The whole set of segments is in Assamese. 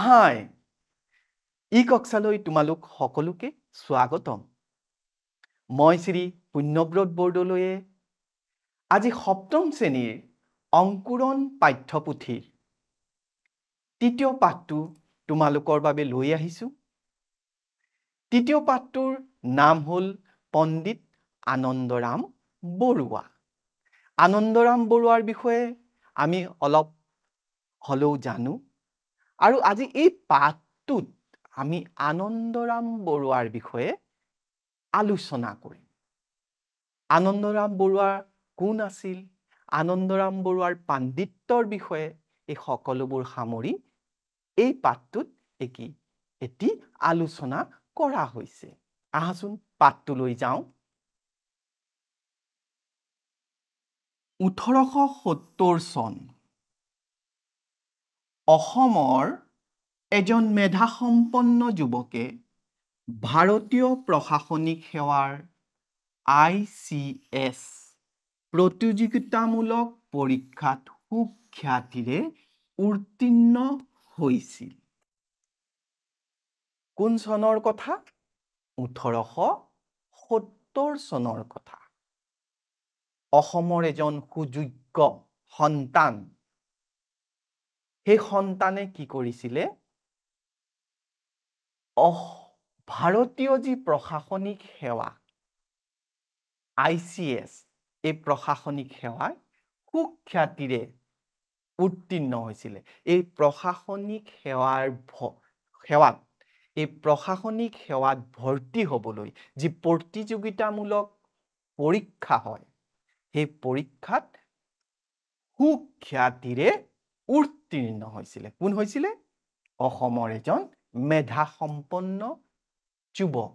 হাই ই কক্সালৈ তোমালোক সকলোকে স্বাগতম মই শ্ৰী পুণ্যব্ৰত বৰদলৈয়ে আজি সপ্তম শ্ৰেণীৰ অংকুৰণ পাঠ্যপুথিৰ তৃতীয় পাঠটো তোমালোকৰ বাবে লৈ আহিছো তৃতীয় পাঠটোৰ নাম হ'ল পণ্ডিত আনন্দৰাম বৰুৱা আনন্দৰাম বৰুৱাৰ বিষয়ে আমি অলপ হলেও জানো আৰু আজি এই পাঠটোত আমি আনন্দৰাম বৰুৱাৰ বিষয়ে আলোচনা কৰিম আনন্দৰাম বৰুৱা কোন আছিল আনন্দৰাম বৰুৱাৰ পাণ্ডিত্যৰ বিষয়ে এই সকলোবোৰ সামৰি এই পাঠটোত এটি আলোচনা কৰা হৈছে আহাচোন পাঠটোলৈ যাওঁ 1870 চন অসমৰ এজন মেধাসম্পন্ন যুৱকে ভাৰতীয় প্ৰশাসনিক সেৱাৰ ICS প্ৰতিযোগিতামূলক পৰীক্ষাত সুখ্যাতিৰে উত্তীৰ্ণ হৈছিল কোন চনৰ কথা 1870 চনৰ কথা অসমৰ এজন সুযোগ্য সন্তান সেই সন্তানে কি কৰিছিলে ভাৰতীয় যি প্ৰশাসনিক সেৱা ICS এই প্ৰশাসনিক সেৱাই সুখ্যাতিৰে উত্তীৰ্ণ হৈছিলে এই প্ৰশাসনিক সেৱাত ভৰ্তি হ'বলৈ যি প্ৰতিযোগিতামূলক পৰীক্ষা হয় সেই পৰীক্ষাত সুখ্যাতিৰে উত্তীৰ্ণ হৈছিলে কোন হৈছিলে অসমৰ এজন মেধাসম্পন্ন যুৱক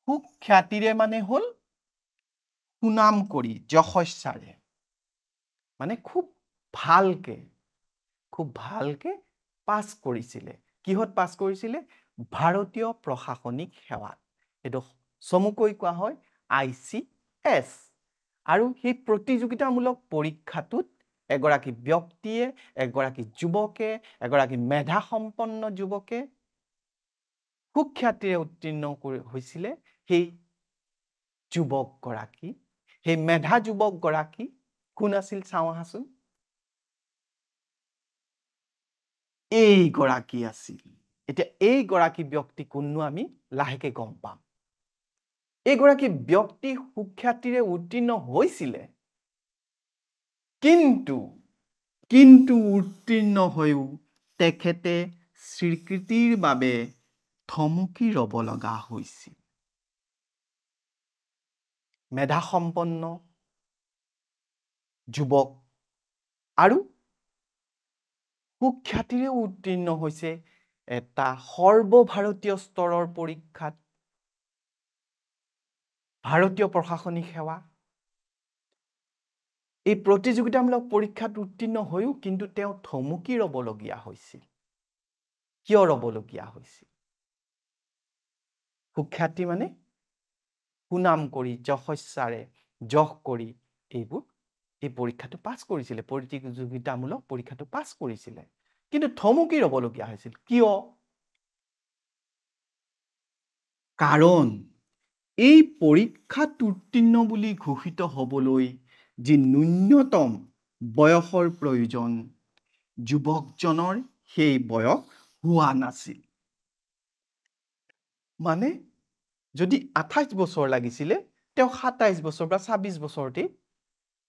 সুখ্যাতিৰে মানে হ'ল সুনাম কৰি যশস্যাৰে মানে খুব ভালকে পাছ কৰিছিলে কিহত পাছ কৰিছিলে ভাৰতীয় প্ৰশাসনিক সেৱাত এটো সমুকৈ কোৱা হয় ICS আৰু সেই প্ৰতিযোগিতামূলক পৰীক্ষাটোত এগৰাকী ব্যক্তিয়ে এগৰাকী যুৱকে এগৰাকী মেধাসম্পন্ন যুৱকে সুখ্যাতিৰে উত্তীৰ্ণ হৈছিলে সেই যুৱক গৰাকী সেই মেধা যুৱক গৰাকী কোন আছিল চাওঁ আহাচোন এই গৰাকী আছিল এতিয়া এই গৰাকী ব্যক্তি কোননো আমি লাহেকে গম পাম এই গৰাকী ব্যক্তি সুখ্যাতিৰে উত্তীৰ্ণ হৈছিলে কিন্তু উত্তীৰ্ণ হৈও তেখেতে স্বীকৃতিৰ বাবে থমকি ৰব লগা হৈছিল মেধাসম্পন্ন যুৱক আৰু সুখ্যাতিৰে উত্তীৰ্ণ হৈছে এটা সৰ্বভাৰতীয় স্তৰৰ পৰীক্ষাত ভাৰতীয় প্ৰশাসনিক সেৱা এই প্ৰতিযোগিতামূলক পৰীক্ষাত উত্তীৰ্ণ হৈও কিন্তু তেওঁ থমকি ৰবলগীয়া হৈছিল কিয় ৰবলগীয়া হৈছিল সুখ্যাতি মানে সুনাম কৰি যশস্যাৰে যশ কৰি এই পৰীক্ষাটো পাছ কৰিছিলে প্ৰতিযোগিতামূলক পৰীক্ষাটো পাছ কৰিছিলে কিন্তু থমকি ৰবলগীয়া হৈছিল কিয় কাৰণ এই পৰীক্ষাত উত্তীৰ্ণ বুলি ঘোষিত হ'বলৈ যি ন্যূনতম বয়সৰ প্ৰয়োজন যুৱকজনৰ সেই বয়স হোৱা নাছিল মানে যদি 28 বছৰ লাগিছিলে তেওঁ 27 বছৰ বা 26 বছৰতে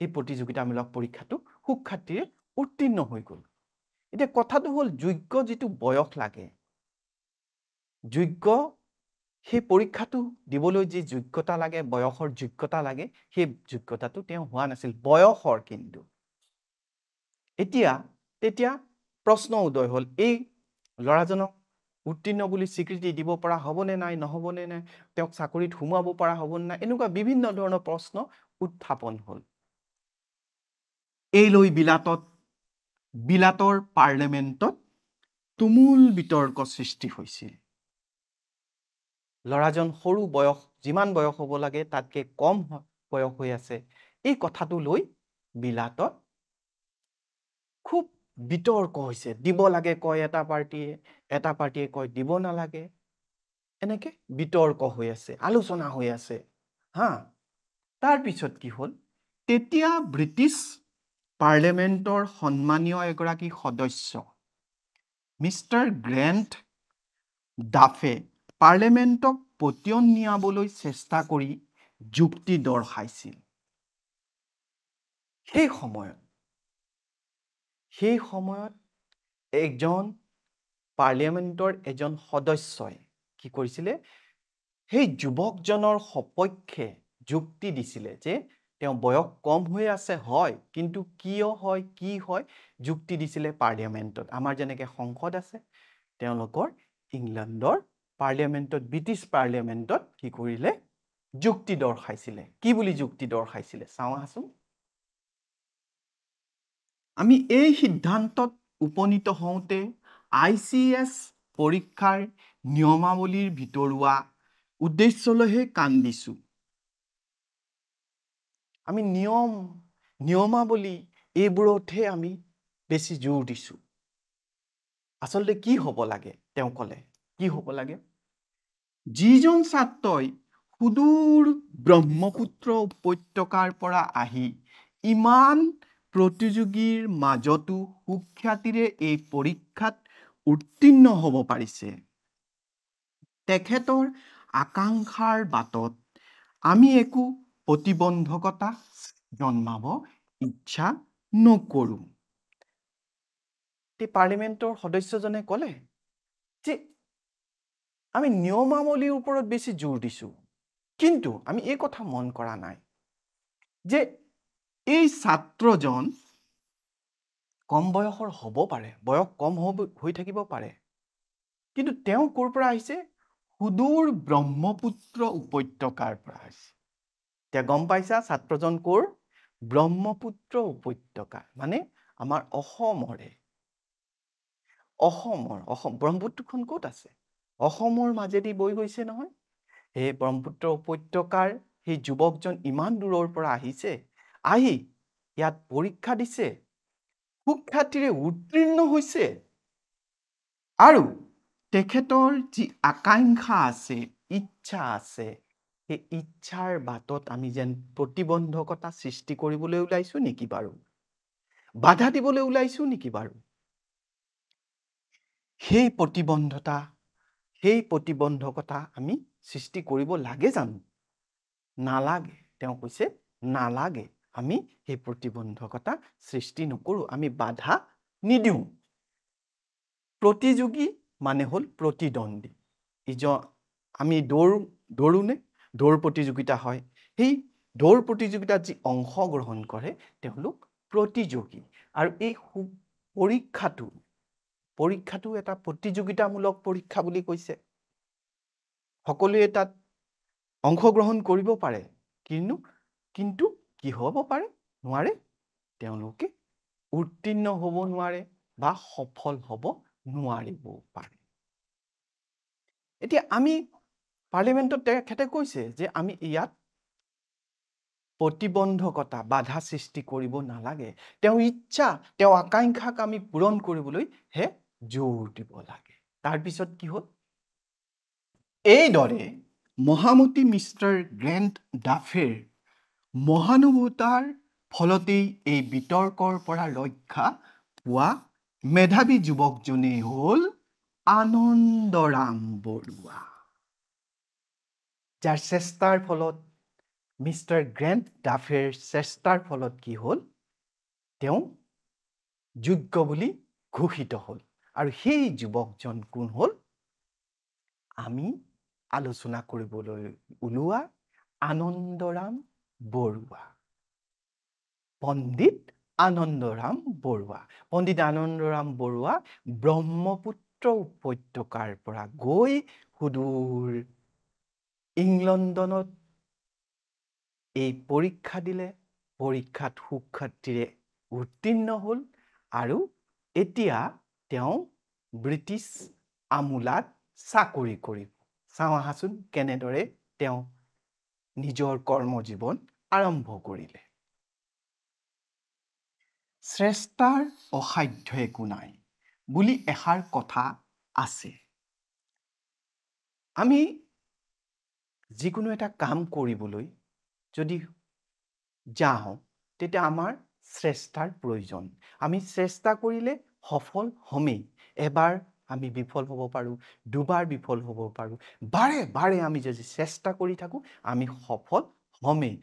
এই প্ৰতিযোগিতামূলক পৰীক্ষাটো সুখ্যাতিৰে উত্তীৰ্ণ হৈ গ'ল এতিয়া কথাটো হ'ল যোগ্য যিটো বয়স লাগে যোগ্য সেই পৰীক্ষাটো দিবলৈ যি যোগ্যতা লাগে বয়সৰ যোগ্যতা লাগে সেই যোগ্যতাটো তেওঁ হোৱা নাছিল বয়সৰ কিন্তু তেতিয়া প্ৰশ্ন উদয় হ'ল এই ল'ৰাজনক উত্তীৰ্ণ বুলি স্বীকৃতি দিব পৰা হ'বনে নাই নহ'বনে নাই তেওঁক চাকৰিত সোমাব পৰা হ'বনে নাই এনেকুৱা বিভিন্ন ধৰণৰ প্ৰশ্ন উত্থাপন হ'ল এই লৈ বিলাতৰ পাৰ্লিমেণ্টত তুমুল বিতৰ্ক সৃষ্টি হৈছিল ল'ৰাজন সৰু বয়স যিমান বয়স হ'ব লাগে তাতকে কম বয়স হৈ আছে এই কথাটো লৈ বিলাতত খুব বিতৰ্ক হৈছে, দিব লাগে কয় এটা পাৰ্টিয়ে কয় দিব নালাগে, এনেকে বিতৰ্ক হৈ আছে, আলোচনা হৈ আছে। হা, তাৰপিছত কি হ'ল, তেতিয়া ব্ৰিটিছ পাৰ্লিয়ামেণ্টৰ সন্মানীয় এগৰাকী সদস্য মিষ্টাৰ গ্ৰেণ্ট ডাফে পাৰ্লিয়ামেণ্টক পতিয়ন নিয়াবলৈ চেষ্টা কৰি যুক্তি দৰ্শাইছিল। সেই সময়ত এজন পাৰ্লিয়ামেণ্টৰ এজন সদস্যই কি কৰিছিলে, সেই যুৱকজনৰ সপক্ষে যুক্তি দিছিলে যে তেওঁ বয়স কম হৈ আছে হয়, কিন্তু কিয় হয় কি হয় যুক্তি দিছিলে পাৰ্লিয়ামেণ্টত। আমাৰ যেনেকৈ সংসদ আছে, তেওঁলোকৰ ইংলেণ্ডৰ পাৰ্লিয়ামেণ্টত, ব্ৰিটিছ পাৰ্লিয়ামেণ্টত কি কৰিলে, যুক্তি দৰ্শাইছিলে। কি বুলি যুক্তি দৰ্শাইছিলে চাওঁ আহাচোন। আমি এই সিদ্ধান্তত উপনীত হওঁতে ICS পৰীক্ষাৰ নিয়মাৱলীৰ ভিতৰুৱা উদ্দেশ্যলৈহে কাণ দিছোঁ। আমি নিয়মাৱলী এইবোৰতহে আমি বেছি জোৰ দিছোঁ। আচলতে কি হ'ব লাগে, তেওঁ ক'লে কি হ'ব লাগে, যিজন ছাত্ৰই সুদূৰ ব্ৰহ্মপুত্ৰ উপত্যকাৰ পৰা আহি ইমান প্ৰতিযোগীৰ মাজতো সুখ্যাতিৰে এই পৰীক্ষাত উত্তীৰ্ণ হ'ব পাৰিছে, তেখেতৰ আকাংক্ষাৰ বাটত আমি একো প্ৰতিবন্ধকতা জন্মাব ইচ্ছা নকৰোঁ। পাৰ্লিয়ামেণ্টৰ সদস্যজনে ক'লে যে আমি নিয়মাৱলীৰ ওপৰত বেছি জোৰ দিছোঁ, কিন্তু আমি এই কথা মন কৰা নাই যে এই ছাত্ৰজন কম বয়সৰ হ'ব পাৰে, বয়স কম হৈ থাকিব পাৰে, কিন্তু তেওঁ ক'ৰ পৰা আহিছে, সুদূৰ ব্ৰহ্মপুত্ৰ উপত্যকাৰ পৰা আহিছে। এতিয়া গম পাইছা ছাত্ৰজন ক'ৰ, ব্ৰহ্মপুত্ৰ উপত্যকা, মানে আমাৰ অসমৰে। অসম ব্ৰহ্মপুত্ৰখন ক'ত আছে, অসমৰ মাজেদি বৈ গৈছে নহয়। সেই ব্ৰহ্মপুত্ৰ উপত্যকাৰ সেই যুৱকজন ইমান দূৰৰ পৰা আহিছে, আহি ইয়াত পৰীক্ষা দিছে, সুখ্যাতিৰে উত্তীৰ্ণ হৈছে, আৰু তেখেতৰ যি আকাংক্ষা আছে, ইচ্ছা আছে, সেই ইচ্ছাৰ বাটত আমি যেন প্ৰতিবন্ধকতা সৃষ্টি কৰিবলৈ ওলাইছো নেকি বাৰু, বাধা দিবলৈ ওলাইছো নেকি বাৰু। সেই প্ৰতিবন্ধকতা আমি সৃষ্টি কৰিব লাগে জানো, নালাগে। তেওঁ কৈছে নালাগে, আমি সেই প্ৰতিবন্ধকতা সৃষ্টি নকৰোঁ, আমি বাধা নিদিওঁ। প্ৰতিযোগী মানে হ'ল প্ৰতিদ্বন্দ্বী। আমি দৌৰোনে, দৌৰ প্ৰতিযোগিতা হয়, সেই দৌৰ প্ৰতিযোগিতাত যি অংশগ্ৰহণ কৰে তেওঁলোক প্ৰতিযোগী। আৰু এই পৰীক্ষাটো এটা প্ৰতিযোগিতামূলক পৰীক্ষা বুলি কৈছে। সকলোৱে তাত অংশগ্ৰহণ কৰিব পাৰে, কিন্তু কি হ'ব পাৰে, নোৱাৰে, তেওঁলোকে উত্তীৰ্ণ হ'ব নোৱাৰে বা সফল হ'ব নোৱাৰিবও পাৰে। এতিয়া আমি পাৰ্লিয়ামেণ্টত তেখেতে কৈছে যে আমি ইয়াত প্ৰতিবন্ধকতা, বাধা সৃষ্টি কৰিব নালাগে, তেওঁৰ ইচ্ছা, তেওঁৰ আকাংক্ষাক আমি পূৰণ কৰিবলৈ হে জোৰ দিব লাগে। তাৰপিছত কি হ'ল, এইদৰে মহামতী মিষ্টাৰ গ্ৰেণ্ট ডাফেৰ মহানুভৱতাৰ ফলতেই এই বিতৰ্কৰ পৰা ৰক্ষা পোৱা মেধাৱী যুৱকজনেই হ'ল আনন্দৰাম বৰুৱা, যাৰ চেষ্টাৰ ফলত, মিষ্টাৰ গ্ৰেণ্ট ডাফেৰ চেষ্টাৰ ফলত কি হ'ল, তেওঁ যোগ্য বুলি ঘোষিত হ'ল। আৰু সেই যুৱকজন কোন হ'ল, আমি আলোচনা কৰিবলৈ ওলোৱা আনন্দৰাম বৰুৱা, পণ্ডিত আনন্দৰাম বৰুৱা। পণ্ডিত আনন্দৰাম বৰুৱা ব্ৰহ্মপুত্ৰ উপত্যকাৰ পৰা গৈ সুদূৰ ইংলণ্ডত এই পৰীক্ষা দিলে, পৰীক্ষাত সুখ্যাতিৰে উত্তীৰ্ণ হ'ল, আৰু এতিয়া তেওঁ ব্ৰিটিছ আমোলাত চাকৰি কৰিব। চাওঁ আহাচোন কেনেদৰে তেওঁ নিজৰ কৰ্মজীৱন আৰম্ভ কৰিলে। শ্ৰেষ্ঠাৰ অসাধ্য একো নাই বুলি এষাৰ কথা আছে। আমি যিকোনো এটা কাম কৰিবলৈ যদি যাওঁ তেতিয়া আমাৰ শ্ৰেষ্ঠাৰ প্ৰয়োজন। আমি চেষ্টা কৰিলে সফল হমেই। এবাৰ আমি বিফল হ'ব পাৰোঁ, দুবাৰ বিফল হ'ব পাৰোঁ, বাৰে বাৰে আমি যদি চেষ্টা কৰি থাকোঁ আমি সফল হমেই।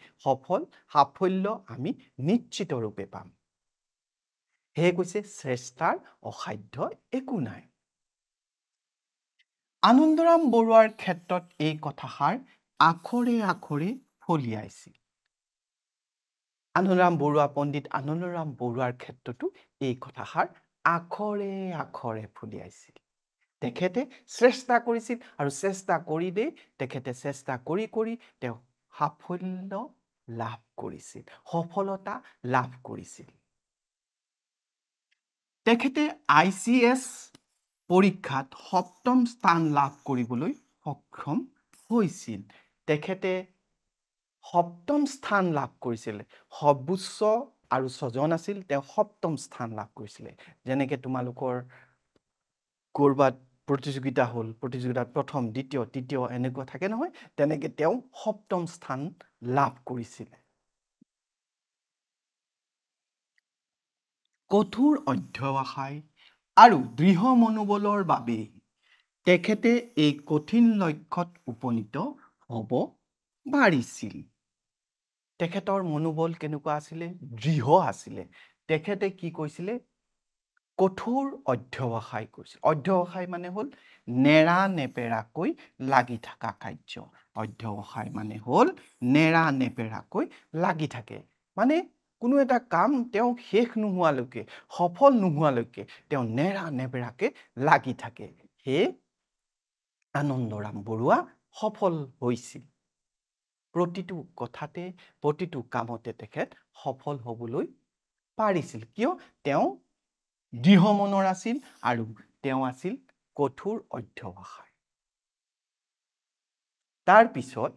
সাফল্য আমি নিশ্চিতৰূপে পাম। সেয়ে কৈছে শ্ৰেষ্ঠাৰ অসাধ্য একো নাই। আনন্দৰাম বৰুৱাৰ ক্ষেত্ৰত এই কথাষাৰ আখৰে আখৰে ফলিয়াইছিল। পণ্ডিত আনন্দৰাম বৰুৱাৰ ক্ষেত্ৰতো এই কথাষাৰ আখৰে আখৰে ফলিয়াইছিল। তেখেতে চেষ্টা কৰিছিল আৰু চেষ্টা কৰিলেই তেখেতে চেষ্টা কৰি কৰি তেওঁ সাফল্য লাভ কৰিছিল, সফলতা লাভ কৰিছিল। তেখেতে ICS পৰীক্ষাত ৭ম স্থান লাভ কৰিবলৈ সক্ষম হৈছিল। তেখেতে ৭ম স্থান লাভ কৰিছিল। সৰ্বোচ্চ আৰু ৬জন আছিল, তেওঁ ৭ম স্থান লাভ কৰিছিলে। যেনেকৈ তোমালোকৰ ক'ৰবাত প্ৰতিযোগিতা হ'ল, প্ৰতিযোগিতাত প্ৰথম, দ্বিতীয়, তৃতীয় এনেকুৱা থাকে নহয়, তেনেকৈ তেওঁ ৭ম স্থান লাভ কৰিছিলে। কঠোৰ অধ্যৱসায় আৰু দৃঢ় মনোবলৰ বাবে তেখেতে এই কঠিন লক্ষ্যত উপনীত হ'ব পাৰিছিল। তেখেতৰ মনোবল কেনেকুৱা আছিলে? দৃঢ় আছিলে। তেখেতে কি কৈছিলে? কঠোৰ অধ্যৱসায় কৰিছিল। অধ্যৱসায় মানে হ'ল নেৰা নেপেৰাকৈ লাগি থকা কাৰ্য। অধ্যৱসায় মানে হ'ল নেৰা নেপেৰাকৈ লাগি থাকে। মানে কোনো এটা কাম তেওঁ শেষ নোহোৱালৈকে, সফল নোহোৱালৈকে তেওঁ নেৰা নেপেৰাকৈ লাগি থাকে। সেয়ে আনন্দৰাম বৰুৱা সফল হৈছিল। প্ৰতিটো কথাতে, প্ৰতিটো কামতে তেখেত সফল হ'বলৈ পাৰিছিল। কিয়? তেওঁ দৃঢ় মনৰ আছিল আৰু তেওঁ আছিল কঠোৰ অধ্যৱসায়। তাৰপিছত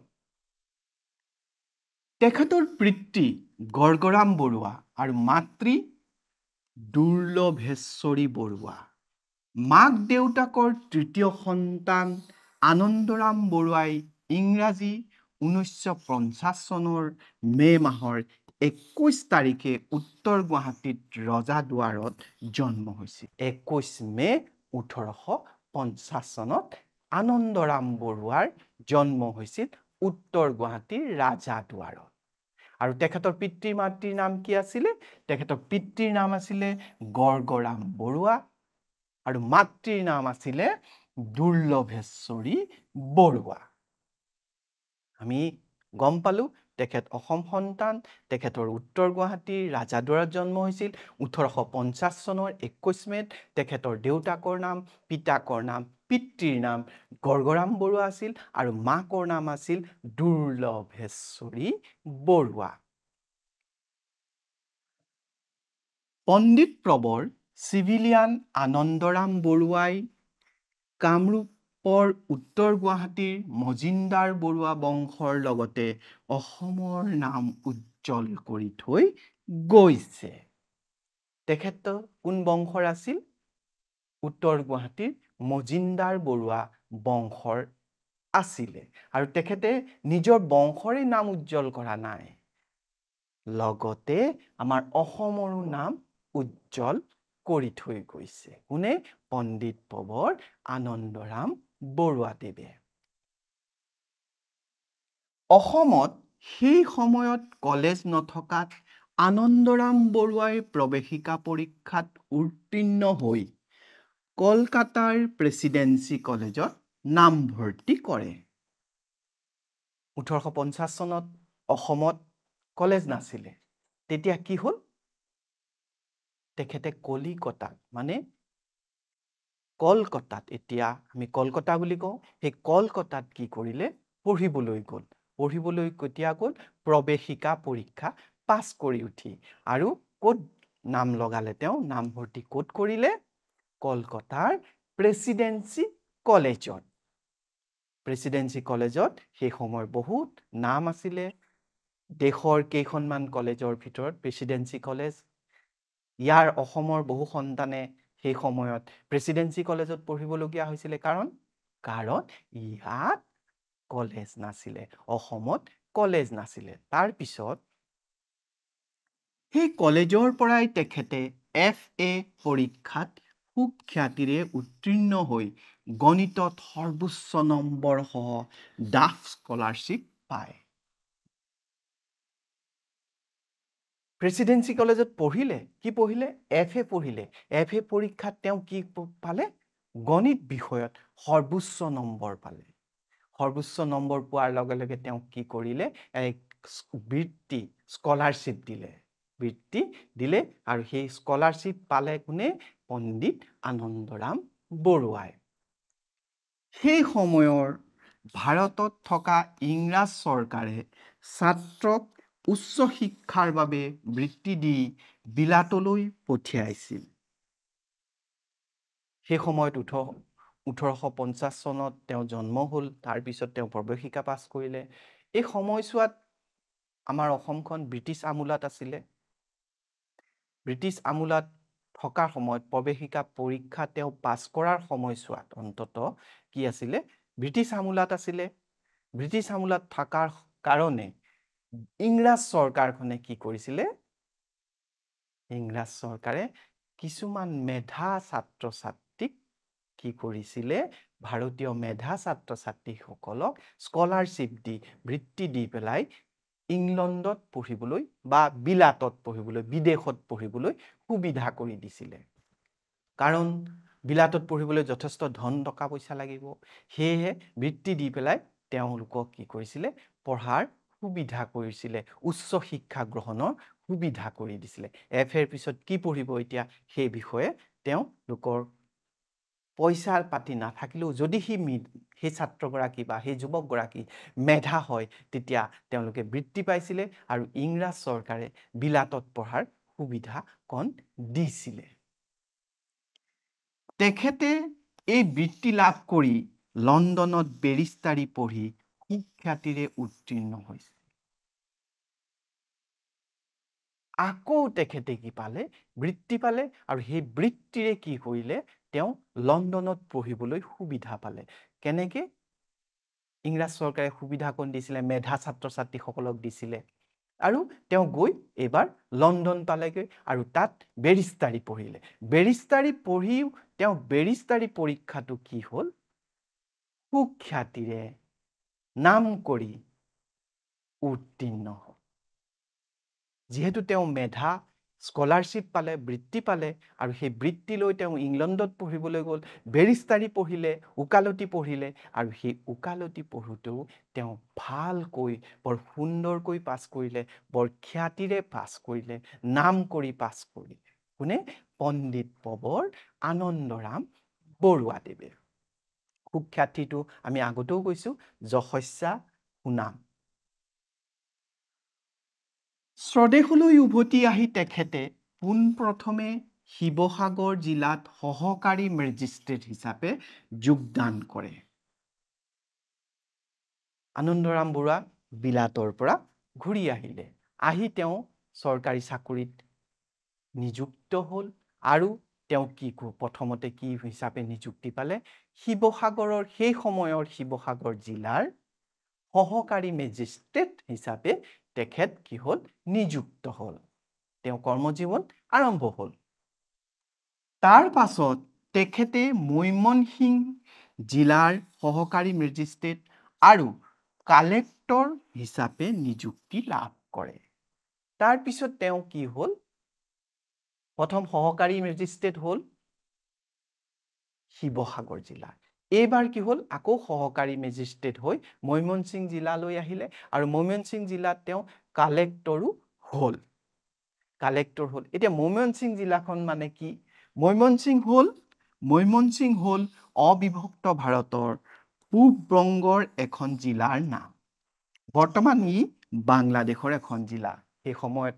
তেখেতৰ পিতৃ গড়গড়াম বৰুৱা আৰু মাতৃ দুৰ্লভেশ্বৰী বৰুৱা। মাক দেউতাকৰ তৃতীয় সন্তান আনন্দৰাম বৰুৱাই ইংৰাজী 1950 চনৰ মে' মাহৰ 21 তাৰিখে উত্তৰ গুৱাহাটীত ৰজাদুৱাৰত জন্ম হৈছিল। 21 মে' 1850 চনত আনন্দৰাম বৰুৱাৰ জন্ম হৈছিল উত্তৰ গুৱাহাটীৰ ৰাজাদুৱাৰত। আৰু তেখেতৰ পিতৃ মাতৃৰ নাম কি আছিলে? তেখেতৰ পিতৃৰ নাম আছিলে গড়গড়াম বৰুৱা আৰু মাতৃৰ নাম আছিলে দুৰ্লভেশ্বৰী বৰুৱা। আমি গম পালো তেখেত অসম সন্তান, তেখেতৰ উত্তৰ গুৱাহাটীৰ ৰাজাদুৱাৰত জন্ম হৈছিল 1850 চনৰ 21 মে'ত। তেখেতৰ দেউতাকৰ নাম, পিতৃৰ নাম গড়গড়াম বৰুৱা আছিল আৰু মাকৰ নাম আছিল দুৰ্লভেশ্বৰী বৰুৱা। পণ্ডিত প্ৰবৰ চিভিলিয়ান আনন্দৰাম বৰুৱাই কামৰূপৰ উত্তৰ গুৱাহাটীৰ মজিন্দৰ বৰুৱা বংশৰ লগতে অসমৰ নাম উজ্জ্বল কৰি থৈ গৈছে। তেখেত কোন বংশৰ আছিল? উত্তৰ গুৱাহাটীৰ মজিন্দৰ বৰুৱা বংশৰ আছিলে। আৰু তেখেতে নিজৰ বংশৰে নাম উজ্জ্বল কৰা নাই, লগতে আমাৰ অসমৰো নাম উজ্জ্বল কৰি থৈ গৈছে। কোনে? পণ্ডিত প্ৰবৰ আনন্দৰাম বৰুৱাদেৱে। অসমত সেই সময়ত কলেজ নথকাত আনন্দৰাম বৰুৱাই প্ৰৱেশিকা পৰীক্ষাত উত্তীৰ্ণ হৈ কলকাতাৰ প্ৰেচিডেন্সি কলেজত নামভৰ্তি কৰে। 1850 চনত অসমত কলেজ নাছিলে। তেতিয়া কি হ'ল? তেখেতে কলিকতাত, মানে কলকাতাত, এতিয়া আমি কলকাতা বুলি কওঁ, সেই কলকাতাত কি কৰিলে? পঢ়িবলৈ গ'ল। পঢ়িবলৈ কেতিয়া গ'ল? প্ৰৱেশিকা পৰীক্ষা পাছ কৰি উঠি। আৰু ক'ত নাম লগালে? তেওঁ নামভৰ্তি ক'ত কৰিলে? কলকাতাৰ প্ৰেচিডেন্সি কলেজত। প্ৰেচিডেন্সি কলেজত সেই সময়ৰ বহুত নাম আছিলে। দেশৰ কেইখনমান কলেজৰ ভিতৰত প্ৰেচিডেন্সি কলেজ ইয়াৰ অসমৰ বহু সন্তানে সেই সময়ত প্ৰেচিডেন্সি কলেজত পঢ়িবলগীয়া হৈছিলে কাৰণ ইয়াত কলেজ নাছিলে, অসমত কলেজ নাছিলে। তাৰ পিছত সেই কলেজৰ পৰাই তেখেতে FA পৰীক্ষাত সুখ্যাতিৰে উত্তীৰ্ণ হৈ গণিতত সৰ্বোচ্চ নম্বৰ সহ ডাফ স্কলাৰশ্বিপ পায়। প্ৰেচিডেন্সি কলেজত পঢ়িলে, কি পঢ়িলে? FA পঢ়িলে। FA পৰীক্ষাত তেওঁ কি পালে? গণিত বিষয়ত সৰ্বোচ্চ নম্বৰ পালে। সৰ্বোচ্চ নম্বৰ পোৱাৰ লগে লগে তেওঁ কি কৰিলে? বৃত্তি স্কলাৰশ্বিপ দিলে। বৃত্তি দিলে আৰু সেই স্কলাৰশ্বিপ পালে কোনে? পণ্ডিত আনন্দৰাম বৰুৱাই। সেই সময়ৰ ভাৰতত থকা ইংৰাজ চৰকাৰে ছাত্ৰক উচ্চ শিক্ষাৰ বাবে বৃত্তি দি বিলাতলৈ পঠিয়াইছিল। সেই সময়ত 1850 চনত তেওঁ জন্ম হ'ল। তাৰপিছত তেওঁ প্ৰৱেশিকা পাছ কৰিলে। এই সময়ছোৱাত আমাৰ অসমখন ব্ৰিটিছ আমোলাত আছিলে। ব্ৰিটিছ আমোলাত থকাৰ সময়ত প্ৰৱেশিকা পৰীক্ষা তেওঁ পাছ কৰাৰ সময়ছোৱাত অন্তত কি আছিলে? ব্ৰিটিছ আমোলাত আছিলে। ব্ৰিটিছ আমোলাত থকাৰ কাৰণে ইংৰাজ চৰকাৰখনে কি কৰিছিলে? ইংৰাজ চৰকাৰে কিছুমান মেধা ছাত্ৰ ছাত্ৰীক কি কৰিছিলে? ভাৰতীয় মেধা ছাত্ৰ ছাত্ৰীসকলক স্কলাৰশ্বিপ দি বৃত্তি দি পেলাই ইংলণ্ডত পঢ়িবলৈ বা বিলাতত পঢ়িবলৈ, বিদেশত পঢ়িবলৈ সুবিধা কৰি দিছিলে। কাৰণ বিলাতত পঢ়িবলৈ যথেষ্ট ধন টকা পইচা লাগিব। সেয়েহে বৃত্তি দি পেলাই তেওঁলোকক কি কৰিছিলে? পঢ়াৰ সুবিধা কৰিছিলে, উচ্চ শিক্ষা গ্ৰহণৰ সুবিধা কৰি দিছিলে। FAৰ পিছত কি পঢ়িব এতিয়া? সেই বিষয়ে তেওঁলোকৰ পইচাৰ পাতি নাথাকিলেও যদি সেই ছাত্ৰগৰাকী বা সেই যুৱকগৰাকী মেধা হয় তেতিয়া তেওঁলোকে বৃত্তি পাইছিলে আৰু ইংৰাজ চৰকাৰে বিলাতত পঢ়াৰ সুবিধাকণ দিছিলে। তেখেতে এই বৃত্তি লাভ কৰি লণ্ডনত বেৰিষ্টাৰী পঢ়ি সুখ্যাতিৰে উত্তীৰ্ণ হৈছিল। আকৌ তেখেতে কি পালে? বৃত্তি পালে আৰু সেই বৃত্তিৰে কি কৰিলে? তেওঁ লণ্ডনত পঢ়িবলৈ সুবিধা পালে। কেনেকে? ইংৰাজ চৰকাৰে সুবিধাকণ দিছিলে, মেধা ছাত্ৰ ছাত্ৰীসকলক দিছিলে। আৰু তেওঁ গৈ এইবাৰ লণ্ডন পালেগৈ আৰু তাত বেৰিষ্টাৰী পঢ়িলে। বেৰিষ্টাৰী পঢ়িও তেওঁ বেৰিষ্টাৰী পৰীক্ষাটো কি হ'ল? সুখ্যাতিৰে নাম কৰি উত্তীৰ্ণ হ'ল। যিহেতু তেওঁ মেধা, স্কলাৰশ্বিপ পালে, বৃত্তি পালে আৰু সেই বৃত্তি লৈ তেওঁ ইংলণ্ডত পঢ়িবলৈ গ'ল, বেৰিষ্টাৰী পঢ়িলে, ওকালতি পঢ়িলে আৰু সেই ওকালতি পঢ়োতেও তেওঁ ভালকৈ বৰ সুন্দৰকৈ পাছ কৰিলে, বৰ খ্যাতিৰে পাছ কৰিলে, নাম কৰি পাছ কৰিলে। কোনে? পণ্ডিত প্ৰবৰ আনন্দৰাম বৰুৱাদেৱে। সুখ্যাতিটো আমি আগতেও কৈছোঁ, যশস্যা সুনাম। স্বদেশলৈ উভতি আহি তেখেতে পোনপ্ৰথমে শিৱসাগৰ জিলাত সহকাৰী মেজিষ্ট্ৰেট হিচাপে যোগদান কৰে। আনন্দৰাম বৰুৱা বিলাতৰ পৰা ঘূৰি আহিলে। আহি তেওঁ চৰকাৰী চাকৰিত নিযুক্ত হ'ল আৰু তেওঁ প্ৰথমতে কি হিচাপে নিযুক্তি পালে? শিৱসাগৰৰ সেই সময়ৰ শিৱসাগৰ জিলাৰ সহকাৰী মেজিষ্ট্ৰেট হিচাপে তেখেত কি হ'ল? নিযুক্ত হ'ল। তেওঁ কৰ্মজীৱন আৰম্ভ হ'ল। তাৰ পাছত তেখেতে মৈমনসিং জিলাৰ সহকাৰী মেজিষ্ট্ৰেট আৰু কালেক্টৰ হিচাপে নিযুক্তি লাভ কৰে। তাৰ পিছত তেওঁ কি হ'ল? প্ৰথম সহকাৰী মেজিষ্ট্ৰেট হ'ল শিৱসাগৰ জিলাৰ। এইবাৰ কি হ'ল? আকৌ সহকাৰী মেজিষ্ট্ৰেট হৈ মৈমনসিং জিলালৈ আহিলে আৰু মৈমনসিং জিলাত তেওঁ কালেক্টৰো হ'ল। কালেক্টৰ হ'ল। এতিয়া মৈমনসিং জিলাখন মানে কি? মৈমনসিং হ'ল অবিভক্ত ভাৰতৰ পূব বংগৰ এখন জিলাৰ নাম। বৰ্তমান ই বাংলাদেশৰ এখন জিলা। সেই সময়ত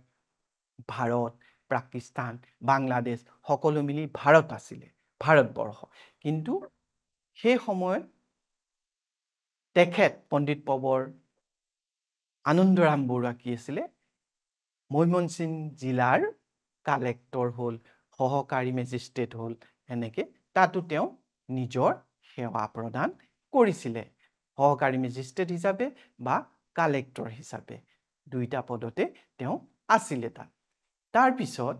ভাৰত, পাকিস্তান, বাংলাদেশ সকলো মিলি ভাৰত আছিলে, ভাৰতবৰ্ষ। কিন্তু সেই সময়ত তেখেত পণ্ডিত প্ৰবৰ আনন্দৰাম বৰুৱা কি আছিলে? মৈমনসিং জিলাৰ কালেক্টৰ হ'ল, সহকাৰী মেজিষ্ট্ৰেট হ'ল, এনেকৈ তাতো তেওঁ নিজৰ সেৱা প্ৰদান কৰিছিলে। সহকাৰী মেজিষ্ট্ৰেট হিচাপে বা কালেক্টৰ হিচাপে দুইটা পদতে তেওঁ আছিলে তাত। তাৰপিছত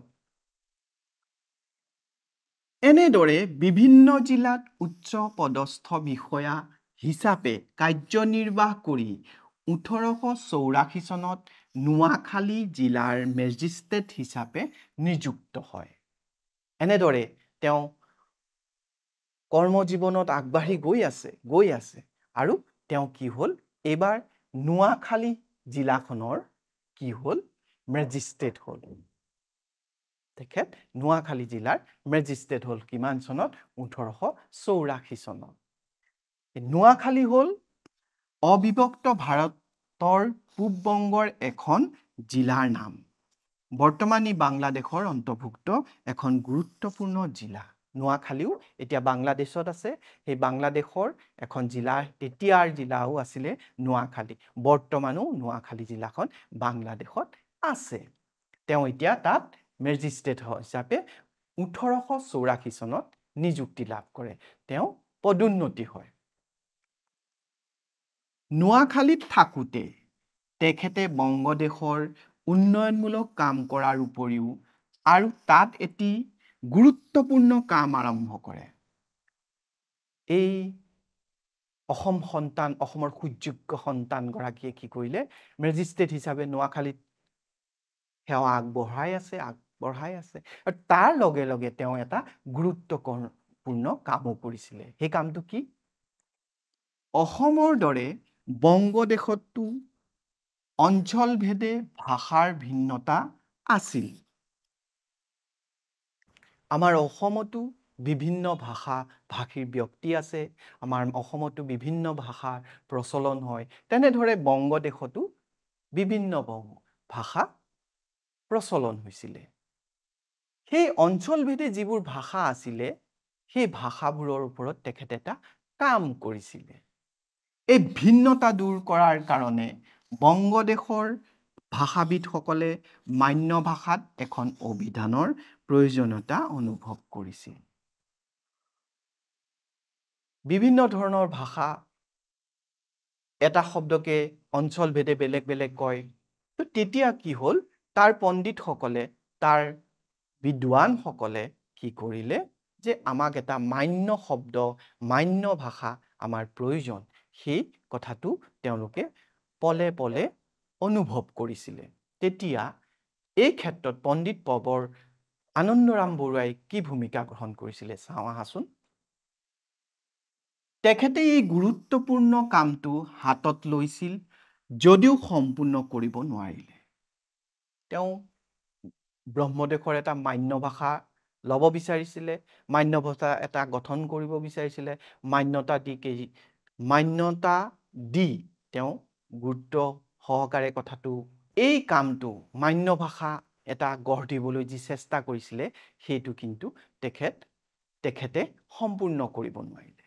এনেদৰে বিভিন্ন জিলাত উচ্চ পদস্থ বিষয়া হিচাপে কাৰ্যনিৰ্বাহ কৰি 1884 চনত নোয়াখালী জিলাৰ মেজিষ্ট্ৰেট হিচাপে নিযুক্ত হয়। এনেদৰে তেওঁ কৰ্মজীৱনত আগবাঢ়ি গৈ আছে আৰু তেওঁ কি হ'ল, এইবাৰ নোয়াখালী জিলাখনৰ কি হ'ল, মেজিষ্ট্ৰেট হ'ল। তেখেত নোয়াখালী জিলাৰ মেজিষ্ট্ৰেট হ'ল কিমান চনত? 1884 চনত। নোয়াখালী হ'ল অবিভক্ত ভাৰতৰ পূব বংগৰ এখন জিলাৰ নাম। বৰ্তমান ই বাংলাদেশৰ অন্তৰ্ভুক্ত এখন গুৰুত্বপূৰ্ণ জিলা। নোয়াখালীও এতিয়া বাংলাদেশত আছে। সেই বাংলাদেশৰ এখন জিলা, তেতিয়াৰ জিলাও আছিলে নোয়াখালী। বৰ্তমানো নোয়াখালী জিলাখন বাংলাদেশত আছে। তেওঁ এতিয়া তাত মেজিষ্ট্ৰেট হিচাপে 1884 চনত নিযুক্তি লাভ কৰে। তেওঁ পদোন্নতি হয়। নোয়াখালীত থাকোঁতে তেখেতে বংগদেশৰ উন্নয়নমূলক কাম কৰাৰ উপৰিও আৰু তাত এটি গুৰুত্বপূৰ্ণ কাম আৰম্ভ কৰে। এই অসমৰ সুযোগ্য সন্তানগৰাকীয়ে কি কৰিলে, মেজিষ্ট্ৰেট হিচাপে নোয়াখালীত সেৱা আগবঢ়াই আছে আৰু তাৰ লগে লগে তেওঁ এটা গুৰুত্বপূৰ্ণ কামো কৰিছিলে। সেই কামটো কি? অসমৰ দৰে বংগদেশতো অঞ্চলভেদে ভাষাৰ ভিন্নতা আছিল। আমাৰ অসমতো বিভিন্ন ভাষীৰ ব্যক্তি আছে। আমাৰ অসমতো বিভিন্ন ভাষাৰ প্ৰচলন হয়। তেনেদৰে বংগদেশতো বিভিন্ন ভাষা প্ৰচলন হৈছিলে। সেই অঞ্চলভেদে যিবোৰ ভাষা আছিলে, সেই ভাষাবোৰৰ ওপৰত তেখেতে এটা কাম কৰিছিলে। এই ভিন্নতা দূৰ কৰাৰ কাৰণে বংগদেশৰ ভাষাবিদসকলে মান্য ভাষাত এখন অভিধানৰ প্ৰয়োজনীয়তা অনুভৱ কৰিছিল। বিভিন্ন ধৰণৰ ভাষা, এটা শব্দকে অঞ্চলভেদে বেলেগ বেলেগ কয়। তো তেতিয়া কি হ'ল, তাৰ পণ্ডিতসকলে, তাৰ বিদ্বানসকলে কি কৰিলে, যে আমাক এটা মান্য শব্দ, মান্য ভাষা আমাৰ প্ৰয়োজন। সেই কথাটো তেওঁলোকে পলে পলে অনুভৱ কৰিছিলে। তেতিয়া এই ক্ষেত্ৰত পণ্ডিত প্ৰবৰ আনন্দৰাম বৰুৱাই কি ভূমিকা গ্ৰহণ কৰিছিলে চাওঁ আহাচোন। তেখেতে এই গুৰুত্বপূৰ্ণ কামটো হাতত লৈছিল, যদিও সম্পূৰ্ণ কৰিব নোৱাৰিলে। তেওঁ ব্ৰহ্মদেশৰ এটা মান্য ভাষা ল'ব বিচাৰিছিলে, মান্য ভাষা এটা গঠন কৰিব বিচাৰিছিলে। মান্যতা দি তেওঁ গুৰুত্ব সহকাৰে এই কামটো, মান্য ভাষা এটা গঢ় দিবলৈ যি চেষ্টা কৰিছিলে, সেইটো কিন্তু তেখেতে সম্পূৰ্ণ কৰিব নোৱাৰিলে।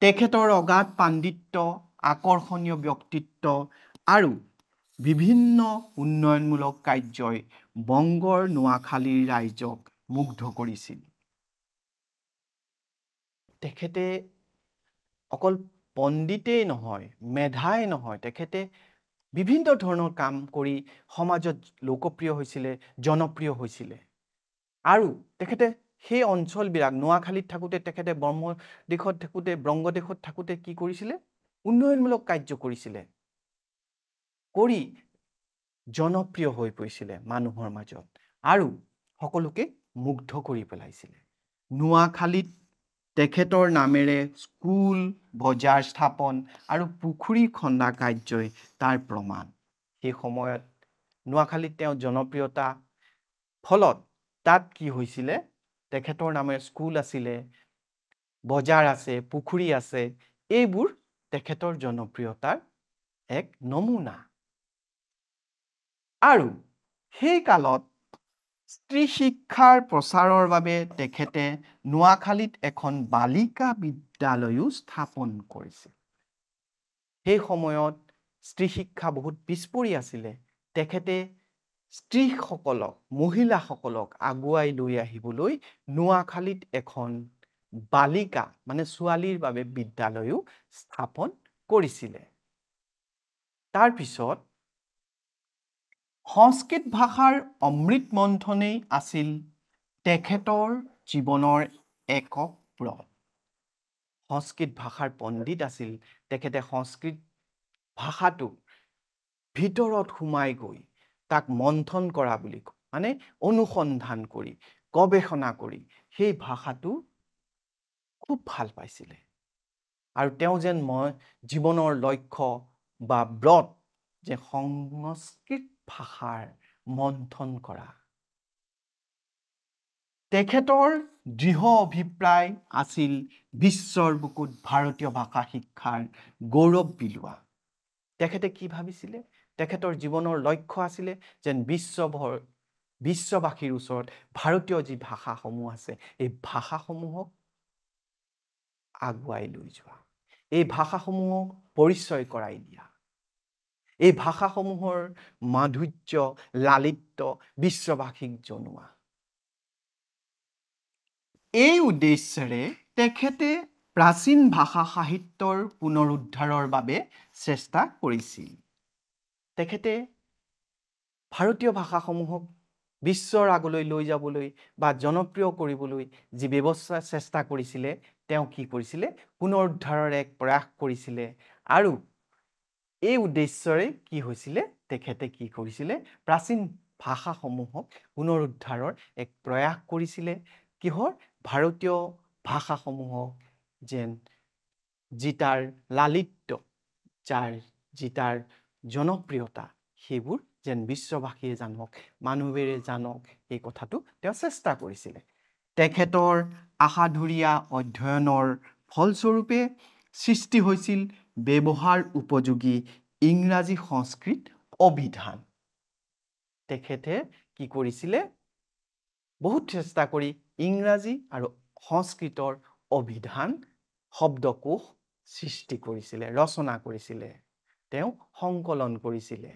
তেখেতৰ অগাধ পাণ্ডিত্য, আকৰ্ষণীয় ব্যক্তিত্ব আৰু বিভিন্ন উন্নয়নমূলক কাৰ্যই বংগৰ নোয়াখালীৰ ৰাইজক মুগ্ধ কৰিছিল। তেখেতে অকল পণ্ডিতেই নহয়, মেধাই নহয়, তেখেতে বিভিন্ন ধৰণৰ কাম কৰি সমাজত লোকপ্ৰিয় হৈছিলে, জনপ্ৰিয় হৈছিলে। আৰু তেখেতে সেই অঞ্চলবিলাক, নোয়াখালীত থাকোঁতে তেখেতে বংগদেশত থাকোঁতে কি কৰিছিলে, উন্নয়নমূলক কাৰ্য কৰিছিলে, কৰি জনপ্ৰিয় হৈ পৰিছিলে মানুহৰ মাজত আৰু সকলোকে মুগ্ধ কৰি পেলাইছিলে। নোয়াখালীত তেখেতৰ নামেৰে স্কুল, বজাৰ স্থাপন আৰু পুখুৰী খন্দা কাৰ্যই তাৰ প্ৰমাণ। সেই সময়ত নোয়াখালীত তেওঁ জনপ্ৰিয়তা ফলত তাত কি হৈছিলে, তেখেতৰ নামেৰে স্কুল আছিলে, বজাৰ আছে, পুখুৰী আছে। এইবোৰ তেখেতৰ জনপ্ৰিয়তাৰ এক নমুনা। আৰু সেই কালত স্ত্ৰী শিক্ষাৰ প্ৰচাৰৰ বাবে তেখেতে নোয়াখালীত এখন বালিকা বিদ্যালয়ো স্থাপন কৰিছিল। সেই সময়ত স্ত্ৰী শিক্ষা বহুত পিছপৰি আছিলে। তেখেতে স্ত্ৰীসকলক মহিলাসকলক আগুৱাই লৈ আহিবলৈ নোয়াখালীত এখন বালিকা মানে ছোৱালীৰ বাবে বিদ্যালয়ও স্থাপন কৰিছিলে। তাৰ পিছত সংস্কৃত ভাষাৰ অমৃত মন্থনেই আছিল তেখেতৰ জীৱনৰ একক ব্ৰত। সংস্কৃত ভাষাৰ পণ্ডিত আছিল তেখেতে। সংস্কৃত ভাষাটো ভিতৰত সোমাই গৈ তাক মন্থন কৰা বুলি কয়, মানে অনুসন্ধান কৰি গৱেষণা কৰি সেই ভাষাটো খুব ভাল পাইছিলে। আৰু তেওঁ যেন মই জীৱনৰ লক্ষ্য বা ব্ৰত যে সংস্কৃত ভাষাৰ মন্থন কৰা। তেখেতৰ দৃঢ় অভিপ্ৰায় আছিল বিশ্বৰ বুকুত ভাৰতীয় ভাষা শিক্ষাৰ গৌৰৱ বিলোৱা। তেখেতে কি ভাবিছিলে? তেখেতৰ জীৱনৰ লক্ষ্য আছিলে যেন বিশ্ববাসীৰ ওচৰত ভাৰতীয় যি ভাষাসমূহ আছে এই ভাষাসমূহক আগুৱাই লৈ যোৱা, এই ভাষাসমূহক পৰিচয় কৰাই দিয়া, এই ভাষাসমূহৰ মাধুৰ্য লালিত্য বিশ্ববাসীক জনোৱা। এই উদ্দেশ্যেৰে তেখেতে প্ৰাচীন ভাষা সাহিত্যৰ পুনৰুদ্ধাৰৰ বাবে চেষ্টা কৰিছিল। তেখেতে ভাৰতীয় ভাষাসমূহক বিশ্বৰ আগলৈ লৈ যাবলৈ বা জনপ্ৰিয় কৰিবলৈ যি ব্যৱস্থা চেষ্টা কৰিছিলে, তেওঁ কি কৰিছিলে? পুনৰুদ্ধাৰৰ এক প্ৰয়াস কৰিছিলে। আৰু এই উদ্দেশ্যৰে কি হৈছিলে? তেখেতে কি কৰিছিলে? প্ৰাচীন ভাষাসমূহক পুনৰুদ্ধাৰৰ এক প্ৰয়াস কৰিছিলে। কিহৰ? ভাৰতীয় ভাষাসমূহক যেন যি তাৰ লালিত্য, যি তাৰ জনপ্ৰিয়তা, সেইবোৰ যেন বিশ্ববাসীয়ে জানক, মানুহবোৰে জানক, এই কথাটো তেওঁ চেষ্টা কৰিছিলে। তেখেতৰ আশাধুৰীয়া অধ্যয়নৰ ফলস্বৰূপে সৃষ্টি হৈছিল ব্যৱহাৰ উপযোগী ইংৰাজী সংস্কৃত অভিধান। তেখেতে কি কৰিছিলে? বহুত চেষ্টা কৰি ইংৰাজী আৰু সংস্কৃতৰ অভিধান শব্দকোষ সৃষ্টি কৰিছিলে, ৰচনা কৰিছিলে, তেওঁ সংকলন কৰিছিলে।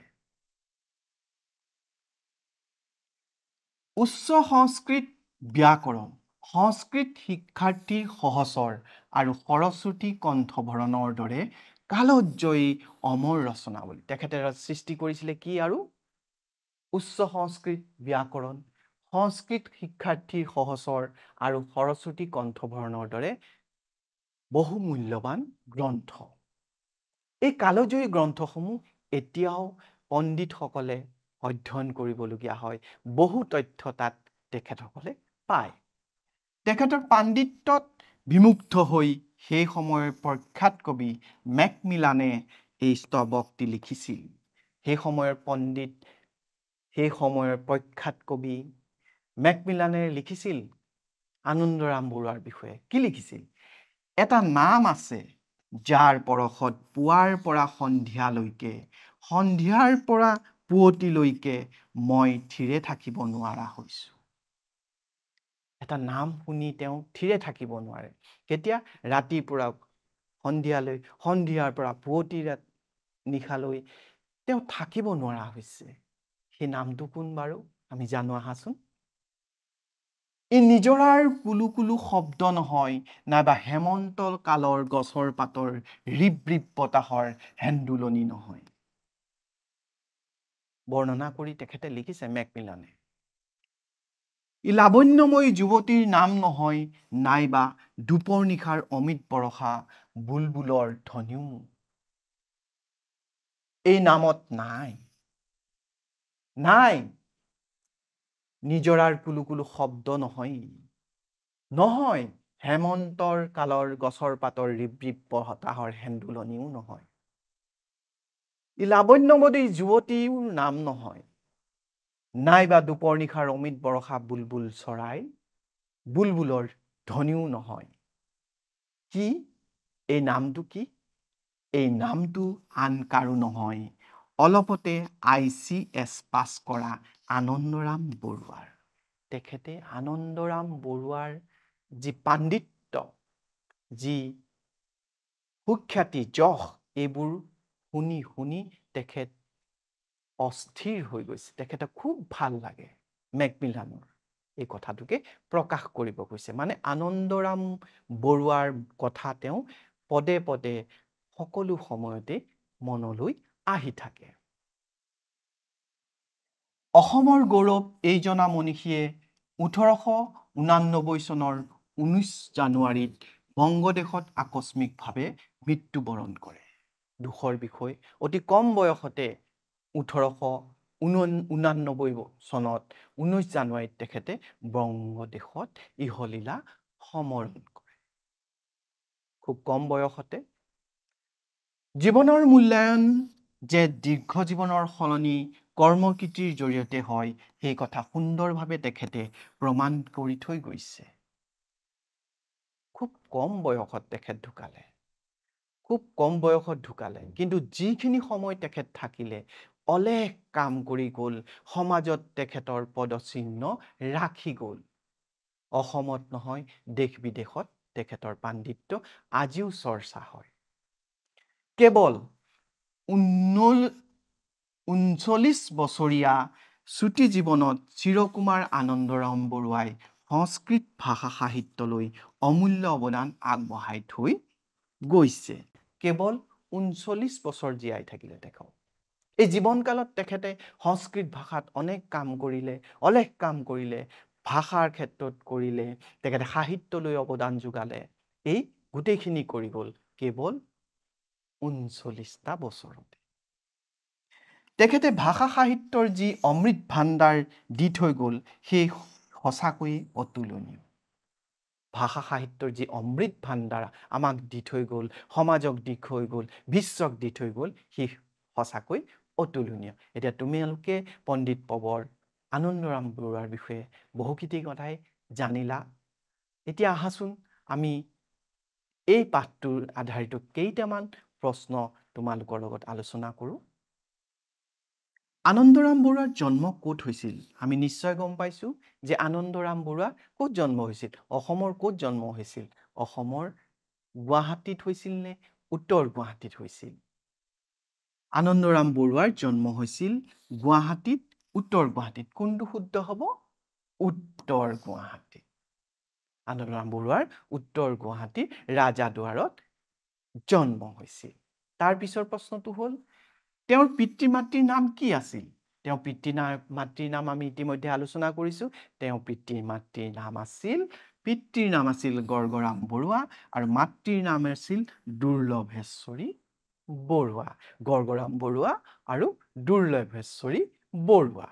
উচ্চ সংস্কৃত ব্যাকৰণ সংস্কৃত শিক্ষাৰ্থীৰ সহচৰ আৰু সৰস্বতী কণ্ঠভৰণৰ দৰে কালজয়ী অমৰ ৰচনা বুলি তেখেতে সৃষ্টি কৰিছিলে। কি? আৰু উচ্চ সংস্কৃত ব্যাকৰণ সংস্কৃত শিক্ষাৰ্থীৰ সহচৰ আৰু সৰস্বতী কণ্ঠভৰণৰ দৰে বহু মূল্যৱান গ্ৰন্থ। এই কালজয়ী গ্ৰন্থসমূহ এতিয়াও পণ্ডিতসকলে অধ্যয়ন কৰিবলগীয়া হয়। বহু তথ্য তাত তেখেতসকলে পায়। তেখেতৰ পাণ্ডিত্যত বিমুগ্ধ হৈ সেই সময়ৰ প্ৰখ্যাত কবি মেকমিলানে এই স্তৱকটি লিখিছিল। সেই সময়ৰ পণ্ডিত, সেই সময়ৰ প্ৰখ্যাত কবি মেকমিলানে লিখিছিল আনন্দৰাম বৰুৱাৰ বিষয়ে। কি লিখিছিল? এটা নাম আছে যাৰ পৰশত পুৱাৰ পৰা সন্ধিয়ালৈকে, সন্ধিয়াৰ পৰা পুৱতিলৈকে মই থিৰে থাকিব নোৱাৰা হৈছো। এটা নাম শুনি তেওঁ থিৰে থাকিব নোৱাৰে। কেতিয়া? ৰাতিৰ পৰা সন্ধিয়ালৈ, সন্ধিয়াৰ পৰা পুৱতি নিশালৈ তেওঁ থাকিব নোৱাৰা হৈছে। সেই নামটো কোন বাৰু? আমি জানো আহাচোন। ই নিজৰাৰ কুলু কুলু শব্দ নহয়, নাইবা হেমন্ত কালৰ গছৰ পাতৰ ৰিপ ৰিপ বতাহৰ হেন্দোলনি নহয়। বৰ্ণনা কৰি তেখেতে লিখিছে মেকমিলানে। ই লাৱণ্যময়ী যুৱতীৰ নাম নহয়, নাইবা দুপৰ নিশাৰ অমিত বৰষা বুলবুলৰ ধ্বনিও এই নামত নাই। নিজৰাৰ কুলু কুলু শব্দ নহয়, নহয় হেমন্তৰ কালৰ গছৰ পাতৰ ৰিপ ৰিপ বতাহৰ হেন্দোলনিও নহয়। ই লাৱণ্যময়ী যুৱতীৰ নাম নহয়, নাইবা দুপৰ নিশাৰ অমিত বৰষা বুলবুল চৰাই বুলবুলৰ ধ্বনিও নহয়। কি? এই নামটো কি? এই নামটো আন কাৰো নহয়, অলপতে ICS পাছ কৰা আনন্দৰাম বৰুৱাৰ। তেখেতে আনন্দৰাম বৰুৱাৰ যি পাণ্ডিত্য, যি সুখ্যাতি, যশ, এইবোৰ শুনি শুনি তেখেত অস্থিৰ হৈ গৈছে তেখেতক খুব ভাল লাগে মেকমিলানৰ এই কথাটোকে প্ৰকাশ কৰিব কৈছে মানে আনন্দৰাম বৰুৱাৰ কথা তেওঁ পদে পদে সকলো সময়তে মনলৈ আহি থাকে অসমৰ গৌৰৱ এইজনা মনীষীয়ে 1889 চনৰ 19 জানুৱাৰীত বংগদেশত আকস্মিকভাৱে মৃত্যুবৰণ কৰে দুখৰ বিষয় অতি কম বয়সতে 1889 চনত 19 জানুৱাৰীত তেখেতে বংগদেশত ইহলীলা সমৰণ কৰে খুব কম বয়সতে জীৱনৰ মূল্যায়ন যে দীৰ্ঘ জীৱনৰ সলনি কৰ্মকৃতিৰ জৰিয়তে হয় সেই কথা সুন্দৰভাৱে তেখেতে প্ৰমাণ কৰি থৈ গৈছে খুব কম বয়সত তেখেত ঢুকালে খুব কম বয়সত ঢুকালে কিন্তু যিখিনি সময় তেখেত থাকিলে অলেখ কাম কৰি গ'ল সমাজত তেখেতৰ পদচিহ্ন ৰাখি গ'ল অসমত নহয় দেশ বিদেশত তেখেতৰ পাণ্ডিত্য আজিও চৰ্চা হয় কেৱল 39 বছৰীয়া ছুটি জীৱনত চিৰকুমাৰ আনন্দৰাম বৰুৱাই সংস্কৃত ভাষা সাহিত্যলৈ অমূল্য অৱদান আগবঢ়াই থৈ গৈছে কেৱল 39 বছৰ জীয়াই থাকিলে তেখেত এই জীৱনকালত তেখেতে সংস্কৃত ভাষাত অনেক কাম কৰিলে অলেখ কাম কৰিলে ভাষাৰ ক্ষেত্ৰত কৰিলে তেখেতে সাহিত্যলৈ অৱদান যোগালে এই গোটেইখিনি কৰি গ'ল কেৱল 39টা বছৰতে তেখেতে ভাষা সাহিত্যৰ যি অমৃত ভাণ্ডাৰ দি থৈ গ'ল সেই সঁচাকৈয়ে অতুলনীয় ভাষা সাহিত্যৰ যি অমৃত ভাণ্ডাৰ আমাক দি থৈ গ'ল সমাজক দি থৈ গ'ল বিশ্বক দি থৈ গ'ল সেই সঁচাকৈ অতুলনীয় এতিয়া তোমালোকে পণ্ডিত পবৰ আনন্দৰাম বৰুৱাৰ বিষয়ে বহুখিনি কথাই জানিলা এতিয়া আহাচোন আমি এই পাঠটোৰ আধাৰিত কেইটামান প্ৰশ্ন তোমালোকৰ লগত আলোচনা কৰোঁ আনন্দৰাম বৰুৱাৰ জন্ম ক'ত হৈছিল আমি নিশ্চয় গম পাইছোঁ যে আনন্দৰাম বৰুৱা ক'ত জন্ম হৈছিল অসমৰ ক'ত জন্ম হৈছিল অসমৰ গুৱাহাটীত হৈছিল নে উত্তৰ গুৱাহাটীত হৈছিল আনন্দৰাম বৰুৱাৰ জন্ম হৈছিল গুৱাহাটীত উত্তৰ গুৱাহাটীত কোনটো শুদ্ধ হ'ব উত্তৰ গুৱাহাটীত আনন্দৰাম বৰুৱাৰ উত্তৰ গুৱাহাটীৰ ৰাজাদুৱাৰত জন্ম হৈছিল তাৰ পিছৰ প্ৰশ্নটো হ'ল তেওঁৰ পিতৃ মাতৃৰ নাম কি আছিল তেওঁ পিতৃ মাতৃৰ নাম আমি ইতিমধ্যে আলোচনা কৰিছোঁ তেওঁ পিতৃ মাতৃৰ নাম আছিল গড়গড়াম বৰুৱা আৰু মাতৃৰ নাম আছিল দুৰ্লভেশ্বৰী বৰুৱা গড়গড়াম বৰুৱা আৰু দুৰ্লভেশ্বৰী বৰুৱা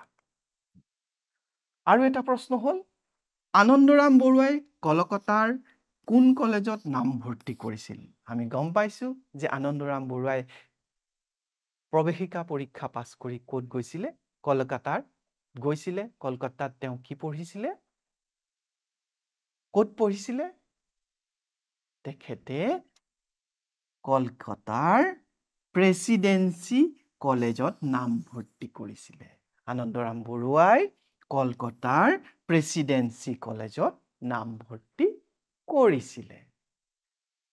আৰু এটা প্ৰশ্ন হ'ল আনন্দৰাম বৰুৱাই কলকাতাৰ কোন কলেজত নামভৰ্তি কৰিছিল আমি গম পাইছোঁ যে আনন্দৰাম বৰুৱাই প্ৰৱেশিকা পৰীক্ষা পাছ কৰি ক'ত গৈছিলে কলকাতাত তেওঁ কি পঢ়িছিলে ক'ত পঢ়িছিলে তেখেতে কলকাতাৰ প্ৰেচিডেন্সি কলেজত নামভৰ্তি কৰিছিলে আনন্দৰাম বৰুৱাই কলকাতাৰ প্ৰেচিডেন্সি কলেজত নামভৰ্তি কৰিছিলে